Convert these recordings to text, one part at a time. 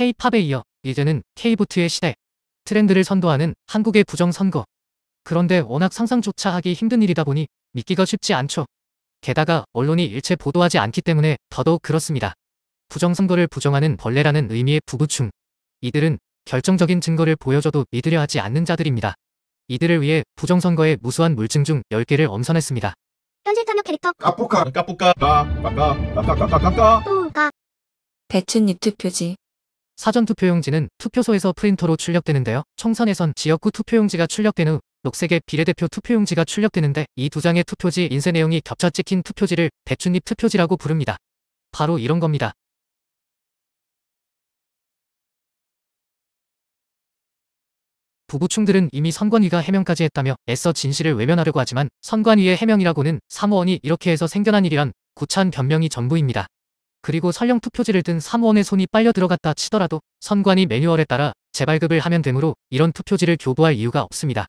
K-팝에 이어 이제는 K-보트의 시대. 트렌드를 선도하는 한국의 부정선거. 그런데 워낙 상상조차 하기 힘든 일이다 보니 믿기가 쉽지 않죠. 게다가 언론이 일체 보도하지 않기 때문에 더더욱 그렇습니다. 부정선거를 부정하는 벌레라는 의미의 부부충. 이들은 결정적인 증거를 보여줘도 믿으려 하지 않는 자들입니다. 이들을 위해 부정선거의 무수한 물증 중 10개를 엄선했습니다. 현실 탐욕 캐릭터 까뿌까 까뿌까 까까까까까까까 또가 배춧잎 투표지. 사전투표용지는 투표소에서 프린터로 출력되는데요. 총선에선 지역구 투표용지가 출력된 후 녹색의 비례대표 투표용지가 출력되는데 이 두 장의 투표지 인쇄 내용이 겹쳐 찍힌 투표지를 배춧잎 투표지라고 부릅니다. 바로 이런 겁니다. 부부충들은 이미 선관위가 해명까지 했다며 애써 진실을 외면하려고 하지만 선관위의 해명이라고는 사무원이 이렇게 해서 생겨난 일이란 구차한 변명이 전부입니다. 그리고 설령 투표지를 든 사무원의 손이 빨려 들어갔다 치더라도 선관위 매뉴얼에 따라 재발급을 하면 되므로 이런 투표지를 교부할 이유가 없습니다.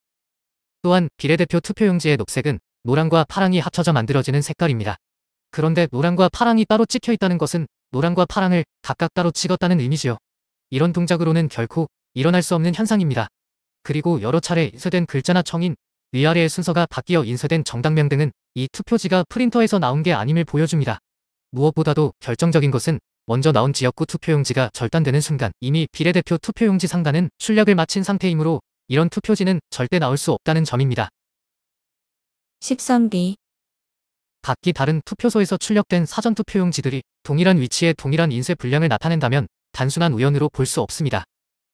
또한 비례대표 투표용지의 녹색은 노랑과 파랑이 합쳐져 만들어지는 색깔입니다. 그런데 노랑과 파랑이 따로 찍혀 있다는 것은 노랑과 파랑을 각각 따로 찍었다는 의미지요. 이런 동작으로는 결코 일어날 수 없는 현상입니다. 그리고 여러 차례 인쇄된 글자나 청인, 위아래의 순서가 바뀌어 인쇄된 정당명 등은 이 투표지가 프린터에서 나온 게 아님을 보여줍니다. 무엇보다도 결정적인 것은 먼저 나온 지역구 투표용지가 절단되는 순간 이미 비례대표 투표용지 상단은 출력을 마친 상태이므로 이런 투표지는 절대 나올 수 없다는 점입니다. 13B. 각기 다른 투표소에서 출력된 사전투표용지들이 동일한 위치에 동일한 인쇄 분량을 나타낸다면 단순한 우연으로 볼 수 없습니다.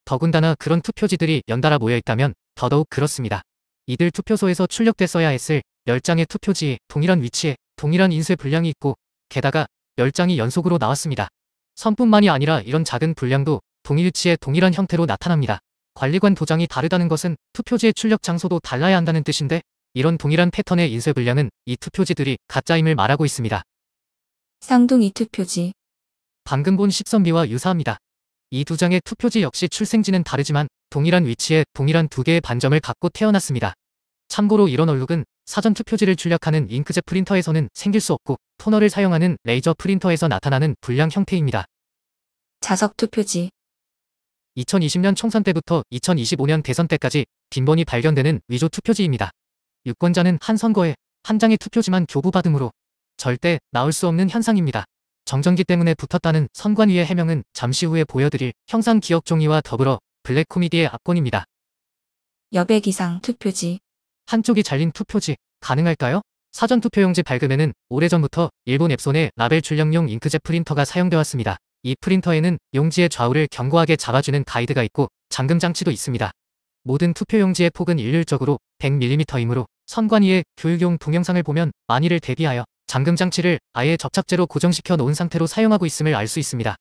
더군다나 그런 투표지들이 연달아 모여있다면 더더욱 그렇습니다. 이들 투표소에서 출력됐어야 했을 10장의 투표지에 동일한 위치에 동일한 인쇄 분량이 있고 게다가 10장이 연속으로 나왔습니다. 선뿐만이 아니라 이런 작은 분량도 동일 위치에 동일한 형태로 나타납니다. 관리관 도장이 다르다는 것은 투표지의 출력 장소도 달라야 한다는 뜻인데 이런 동일한 패턴의 인쇄 분량은 이 투표지들이 가짜임을 말하고 있습니다. 쌍둥이 투표지. 방금 본 13B와 유사합니다. 이 두 장의 투표지 역시 출생지는 다르지만 동일한 위치에 동일한 두 개의 반점을 갖고 태어났습니다. 참고로 이런 얼룩은 사전 투표지를 출력하는 잉크젯 프린터에서는 생길 수 없고 토너를 사용하는 레이저 프린터에서 나타나는 불량 형태입니다. 자석 투표지. 2020년 총선 때부터 2025년 대선 때까지 빈번히 발견되는 위조 투표지입니다. 유권자는 한 선거에 한 장의 투표지만 교부받으므로 절대 나올 수 없는 현상입니다. 정전기 때문에 붙었다는 선관위의 해명은 잠시 후에 보여드릴 형상 기억 종이와 더불어 블랙 코미디의 압권입니다. 여백 이상 투표지. 한쪽이 잘린 투표지 가능할까요? 사전투표용지 발급에는 오래전부터 일본 앱손의 라벨 출력용 잉크젯 프린터가 사용되어 왔습니다. 이 프린터에는 용지의 좌우를 견고하게 잡아주는 가이드가 있고 잠금 장치도 있습니다. 모든 투표용지의 폭은 일률적으로 100mm이므로 선관위의 교육용 동영상을 보면 만일을 대비하여 잠금 장치를 아예 접착제로 고정시켜 놓은 상태로 사용하고 있음을 알 수 있습니다.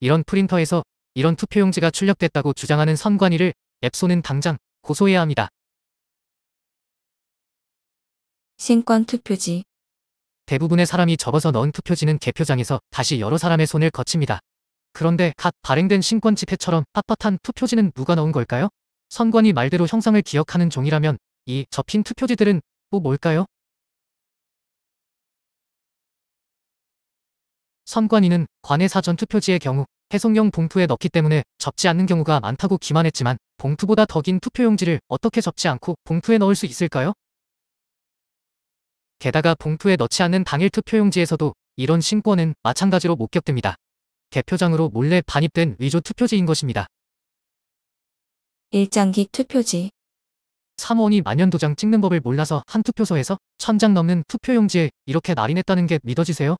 이런 프린터에서 이런 투표용지가 출력됐다고 주장하는 선관위를 앱손은 당장 고소해야 합니다. 신권 투표지. 대부분의 사람이 접어서 넣은 투표지는 개표장에서 다시 여러 사람의 손을 거칩니다. 그런데 갓 발행된 신권 지폐처럼 빳빳한 투표지는 누가 넣은 걸까요? 선관위 말대로 형상을 기억하는 종이라면 이 접힌 투표지들은 또 뭘까요? 선관위는 관외 사전 투표지의 경우 해송용 봉투에 넣기 때문에 접지 않는 경우가 많다고 기만했지만 봉투보다 더 긴 투표용지를 어떻게 접지 않고 봉투에 넣을 수 있을까요? 게다가 봉투에 넣지 않는 당일 투표용지에서도 이런 신권은 마찬가지로 목격됩니다. 개표장으로 몰래 반입된 위조 투표지인 것입니다. 일장기 투표지. 사무원이 만년도장 찍는 법을 몰라서 한 투표소에서 1000장 넘는 투표용지에 이렇게 날인했다는 게 믿어지세요?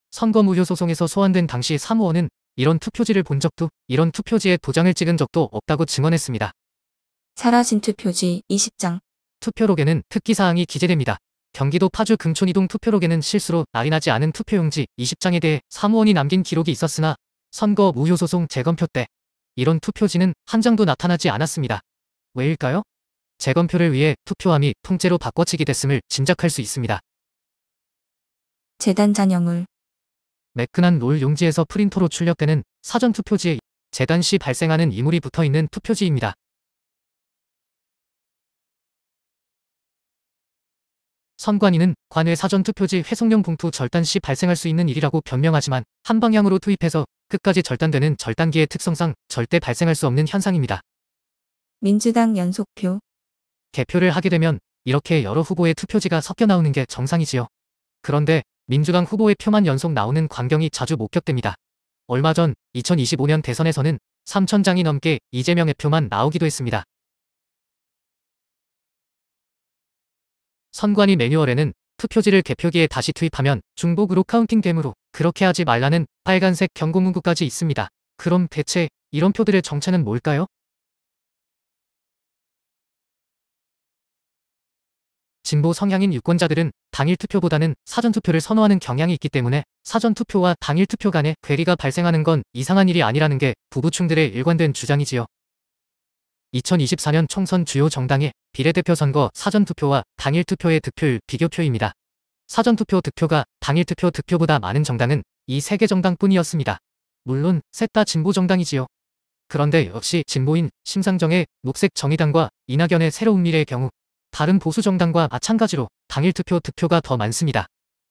선거 무효 소송에서 소환된 당시 사무원은 이런 투표지를 본 적도 이런 투표지에 도장을 찍은 적도 없다고 증언했습니다. 사라진 투표지 20장. 투표록에는 특기사항이 기재됩니다. 경기도 파주 금촌이동 투표록에는 실수로 날인하지 않은 투표용지 20장에 대해 사무원이 남긴 기록이 있었으나 선거 무효 소송 재검표 때 이런 투표지는 한 장도 나타나지 않았습니다. 왜일까요? 재검표를 위해 투표함이 통째로 바꿔치기 됐음을 짐작할 수 있습니다. 재단 잔여물. 매끈한 롤 용지에서 프린터로 출력되는 사전투표지에 재단 시 발생하는 이물이 붙어있는 투표지입니다. 선관위는 관외 사전투표지 회송용 봉투 절단 시 발생할 수 있는 일이라고 변명하지만 한 방향으로 투입해서 끝까지 절단되는 절단기의 특성상 절대 발생할 수 없는 현상입니다. 민주당 연속표. 개표를 하게 되면 이렇게 여러 후보의 투표지가 섞여 나오는 게 정상이지요. 그런데 민주당 후보의 표만 연속 나오는 광경이 자주 목격됩니다. 얼마 전 2025년 대선에서는 3,000장이 넘게 이재명의 표만 나오기도 했습니다. 선관위 매뉴얼에는 투표지를 개표기에 다시 투입하면 중복으로 카운팅되므로 그렇게 하지 말라는 빨간색 경고 문구까지 있습니다. 그럼 대체 이런 표들의 정체는 뭘까요? 진보 성향인 유권자들은 당일 투표보다는 사전 투표를 선호하는 경향이 있기 때문에 사전 투표와 당일 투표 간에 괴리가 발생하는 건 이상한 일이 아니라는 게 부부충들의 일관된 주장이지요. 2024년 총선 주요 정당의 비례대표 선거 사전 투표와 당일 투표의 득표율 비교표입니다. 사전 투표 득표가 당일 투표 득표보다 많은 정당은 이 3개 정당뿐이었습니다. 물론 셋 다 진보 정당이지요. 그런데 역시 진보인 심상정의 녹색 정의당과 이낙연의 새로운 미래의 경우 다른 보수 정당과 마찬가지로 당일 투표 득표가 더 많습니다.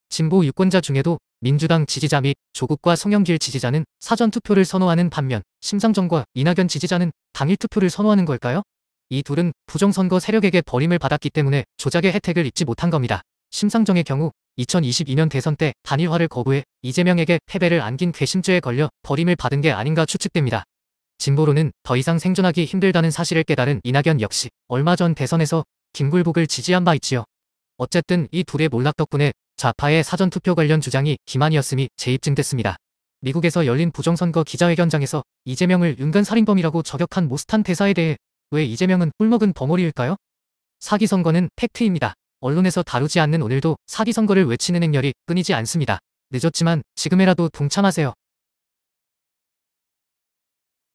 진보 유권자 중에도 민주당 지지자 및 조국과 송영길 지지자는 사전 투표를 선호하는 반면 심상정과 이낙연 지지자는 당일 투표를 선호하는 걸까요? 이 둘은 부정선거 세력에게 버림을 받았기 때문에 조작의 혜택을 입지 못한 겁니다. 심상정의 경우 2022년 대선 때 단일화를 거부해 이재명에게 패배를 안긴 괘씸죄에 걸려 버림을 받은 게 아닌가 추측됩니다. 진보로는 더 이상 생존하기 힘들다는 사실을 깨달은 이낙연 역시 얼마 전 대선에서 김굴복을 지지한 바 있지요. 어쨌든 이 둘의 몰락 덕분에 좌파의 사전투표 관련 주장이 기만이었음이 재입증됐습니다. 미국에서 열린 부정선거 기자회견장에서 이재명을 윤간살인범이라고 저격한 모스탄 대사에 대해 왜 이재명은 꿀먹은 벙어리일까요? 사기선거는 팩트입니다. 언론에서 다루지 않는 오늘도 사기선거를 외치는 행렬이 끊이지 않습니다. 늦었지만 지금이라도 동참하세요.